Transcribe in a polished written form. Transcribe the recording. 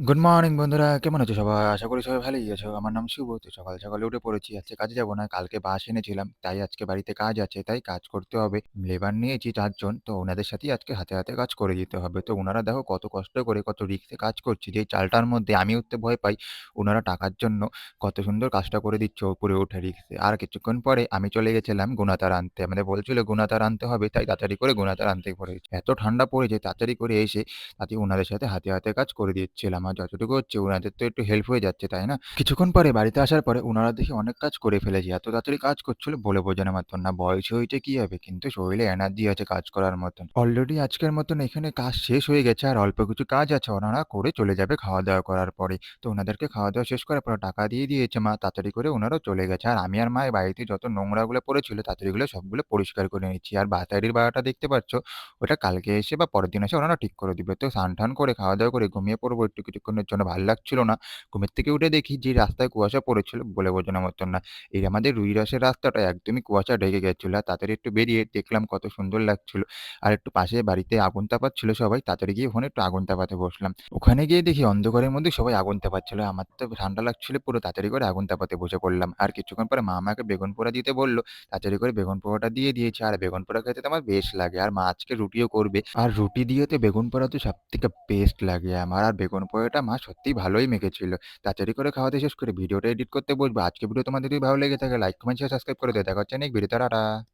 Good morning বন্ধুরা, কেমন আছো সবাই? আশা করি সবাই ভালোই আছো। আমার নাম শুভ। তো সকাল, সকালে উঠে পড়েছি। আজকে কাজে যাব না। কালকে বাস এনেছিলাম। তাই আজকে বাড়িতে কাজ আছে। তাই কাজ করতে হবে। লেবার নিয়েছি ৪ জন। তো ওনাদের সাথেই আজকে হাতে, হাতে কাজ করে দিতে হবে। তো উনারা দেখো কত কষ্ট করে, কত রিস্কে কাজ করছে। যেই চালটার মধ্যে আমি উঠতে ভয় পাই, উনারা টাকার জন্য কত সুন্দর কাজটা করে দিচ্ছে উপরে উঠে রিস্কে। আর কিছুক্ষণ পরে আমি চলে গেছিলাম গুনাতার আনতে। আমাদের বলছিল গুনাতার আনতে হবে, তাই তাড়াতাড়ি করে গুনাতার আনতে পড়েছি। এত ঠান্ডা পড়েছে, তাড়াতাড়ি করে এসে তাতে ওনাদের সাথে হাতে, হাতে কাজ করে দিচ্ছিলাম। আর যতটুকু হচ্ছে ওনাদের তো একটু হেল্প হয়ে যাচ্ছে, তাই না? কিছুক্ষণ পরে বাড়িতে আসার পরে ওনারা দেখি অনেক কাজ করে ফেলেছি। এত তাড়াতাড়ি কাজ করছিল বলে বোঝানোর মতন না। বয়স হয়েছে কি হবে? কিন্তু শরীরে এনার্জি আছে কাজ করার মতন। অলরেডি আজকের মতন এখানে কাজ শেষ হয়ে গেছে আর অল্প কিছু কাজ আছে। ওনারা করে চলে যাবে খাওয়া-দাওয়া করার পরে। তো ওনাদেরকে খাওয়া-দাওয়া শেষ করার পরে টাকা দিয়ে দিয়েছে মা। তাড়াতাড়ি করে ওনারাও চলে গেছে। আর আমি আর মা বাড়িতে যত নোংরাগুলো পড়েছিল তাড়াতাড়ি গুলো সবগুলো পরিষ্কার করে নিচ্ছি। আর বাতারির বাড়াটা দেখতে পাচ্ছ, ওটা কালকে এসে বা পরের দিন এসে ওনারা ঠিক করে দিবে। তো স্নান-টান করে খাওয়া-দাওয়া করে ঘুমিয়ে পড়বো একটু কিছুক্ষণের জন্য। ভাল লাগছিল না। ঘুমের থেকে উঠে দেখি যে রাস্তায় কুয়াশা পড়েছিল বলে বোঝানোর মতন না। এই আমাদের রুইরসের রাস্তাটা একদমই কুয়াশা ঢেকে গেছিল। আর তাড়াতাড়ি একটু বেরিয়ে দেখলাম কত সুন্দর লাগছিল। আর একটু পাশে বাড়িতে আগুন তাপাচ্ছিল সবাই। তাড়াতাড়ি গিয়ে ওখানে একটু আগুন তাপাতে বসলাম। ওখানে গিয়ে দেখি অন্ধকারের মধ্যে সবাই আগুন তাপাচ্ছিল। আমার তো ঠান্ডা লাগছিল পুরো। তাড়াতাড়ি করে আগুন তাপাতে বসে পড়লাম। আর কিছুক্ষণ পরে মা আমাকে বেগুন পোড়া দিতে বলল। তাড়াতাড়ি করে বেগুন পোড়াটা দিয়ে দিয়েছি। আর বেগুন পোড়া খেতে তো আমার বেশ লাগে। আর মা আজকে রুটিও করবে। আর রুটি দিয়ে তো বেগুন পোড়া তো সবথেকে বেস্ট লাগে আমার। আর বেগুন পোড়াটা মা সত্যিই ভালোই মেখেছিল। তাড়াতাড়ি করে খাওয়া দাওয়া শেষ করে ভিডিওটা এডিট করতে বসবো। আজকে ভিডিও তোমাদের যদি ভালো লেগে থাকে লাইক, কমেন্ট, শেয়ার, সাবস্ক্রাইব করে দিও। দেখা হচ্ছে নেক্সট ভিডিওতে। টাটা।